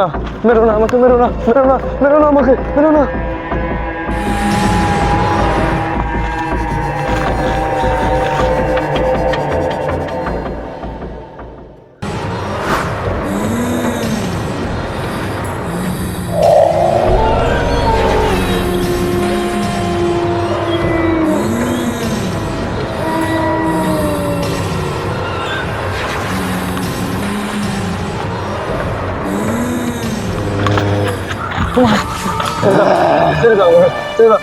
না, মেরো না আমাকে, মেরো না, মেরো না, মেরো না আমাকে, মেরো না। ছেড়ে দাও, ছেড়ে দাও।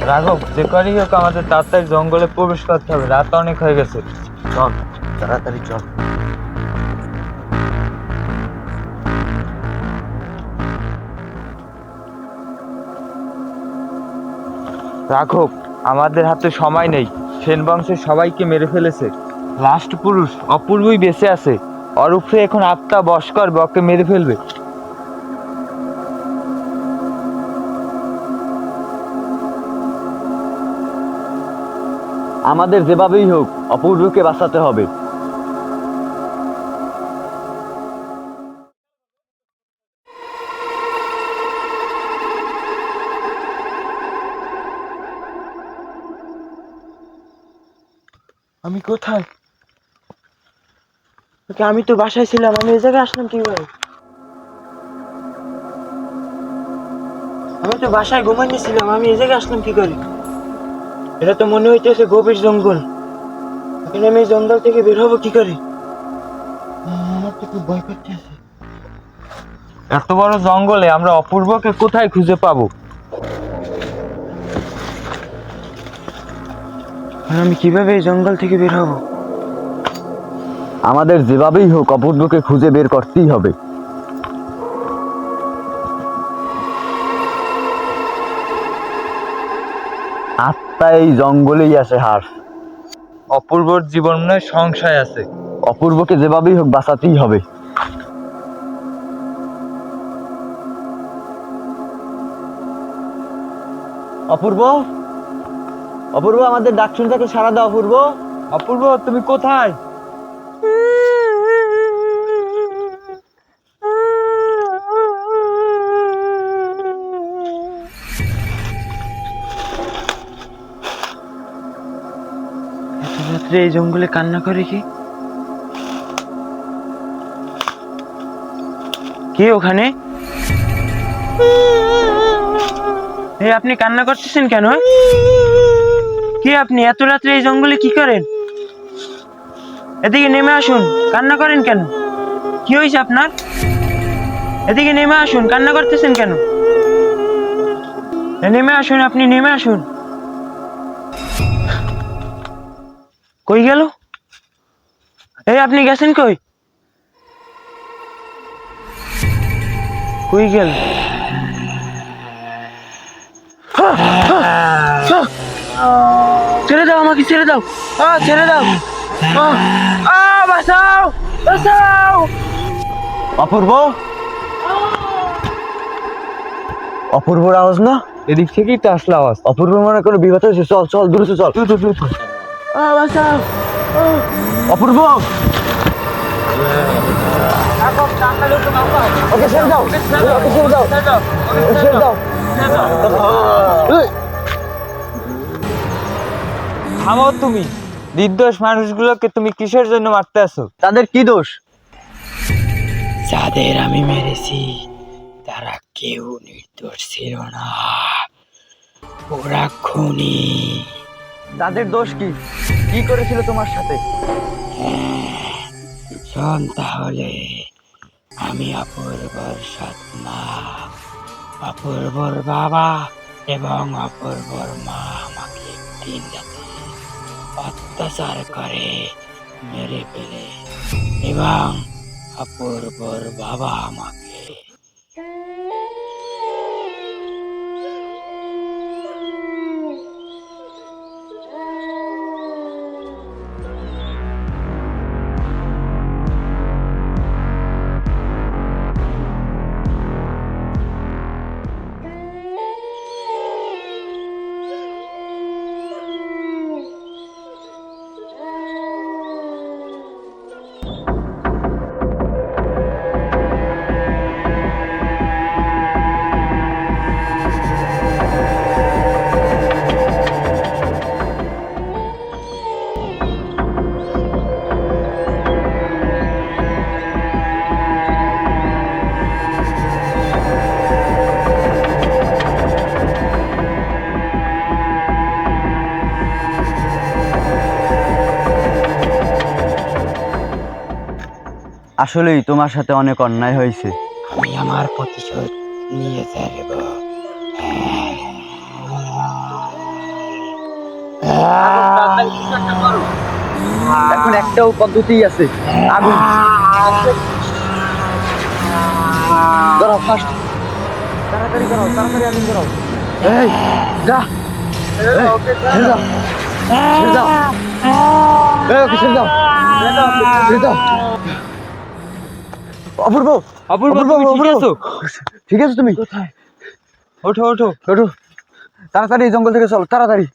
রাঘব, যে করেই হোক আমাদের তাড়াতাড়ি জঙ্গলে প্রবেশ করতে হবে, রাত অনেক হয়ে গেছে। চল, তাড়াতাড়ি চল। রাঘব, আমাদের হাতে সময় নেই। সেন বংশের সবাইকে মেরে ফেলেছে। লাস্ট পুরুষ অপূর্বই বেঁচে আছে। ওর উপরে এখন আত্মা বশ করবে, ওকে মেরে ফেলবে। আমাদের যেভাবেই হোক অপূর্বকে বাঁচাতে হবে। আমি কোথায়? আমি তো বাসায় ছিলাম, আমি এই জায়গায় আসলাম কিভাবে? আমি তো বাসায় ঘুমাইতেছিলাম, আমি এই জায়গায় আসলাম কি করে? এটা তো মনে হইতেছে গভীর জঙ্গল। এখন আমি এই জঙ্গল থেকে বের হবো কি করে? আমার তো খুব ভয় করতেছে। এত বড় জঙ্গলে আমরা অপূর্বকে কোথায় খুঁজে পাবো? আমি কিভাবে এই জঙ্গল থেকে বের হবো? আমাদের যেভাবেই হোক অপূর্বকে খুঁজে বের করতেই হবে। আত্মা এই জঙ্গলেই আছে হার। অপূর্বর জীবন মনে হয় সংশয় আছে। অপূর্বকে যেভাবেই হোক বাঁচাতেই হবে। অপূর্ব, অপূর্ব, আমাদের ডাক শুনে তাকে সাড়া দাও। অপূর্ব, অপূর্ব, তুমি কোথায়? এত রাত্রে এই জঙ্গলে কান্না করে কি? কে ওখানে? এই আপনি কান্না করতেছেন কেন? কে আপনি? এত রাত্রে এই জঙ্গলে কি করেন? এদিকে নেমে আসুন, কান্না করেন কেন? কি হয়েছে আপনার? এদিকে নেমে আসুন, কান্না করতেছেন কেন? নেমে আসুন, আপনি নেমে আসুন। কই গেল? এই আপনি গেছেন কই? কই গেল? ছেড়ে দাও আমাকে, ছেড়ে দাও, ছেড়ে দাও, বাঁচাও, বাঁচাও। অপূর্ব, অপূর্বর আওয়াজ না? এদিক থেকেই তো আসলো আওয়াজ। অপূর্ব মনে কোনো বিপদ হয়েছে। চল চল, দ্রুত চল। বাঁচাও। অপূর্ব, ওকে ছেড়ে দাও, ওকে ছেড়ে দাও, ছেড়ে দাও। থামো তুমি। নির্দোষ মানুষগুলোকে তুমি কিসের জন্য মারতে আসো? তাদের কি দোষ? যাদের আমি মেরেছি তারা কেউ নির্দোষ ছিল না, ওরা খুনি। তাদের দোষ কি? কি করেছিল তোমার সাথে? শোন তাহলে, আমি অপূর্বর সৎ মা, অপূর্বর বাবা এবং অপূর্বর মা আমাকে একদিন রাতে অত্যাচার করে মেরে ফেলে, এবং অপূর্বর বাবা আমাকে আসলেই তোমার সাথে অনেক অন্যায় হয়েছে। আমি আমার প্রতিশোধ নিয়ে ছাড়ব। এখন একটাও পদ্ধতি আছে, আগুন। ধরো ফার্স্ট, তাড়াতাড়ি করো, তাড়াতাড়ি আগুন করো। এই যা, এই, ছেড়ে দাও, ছেড়ে দাও, এই, ওকে ছেড়ে দাও, ছেড়ে দাও। অপূর্ব, অপূর্ব, তুমি ঠিক আছো? ঠিক আছে তুমি? ওঠো ওঠো। ওঠো, তাড়াতাড়ি এই জঙ্গল থেকে চলো, তাড়াতাড়ি।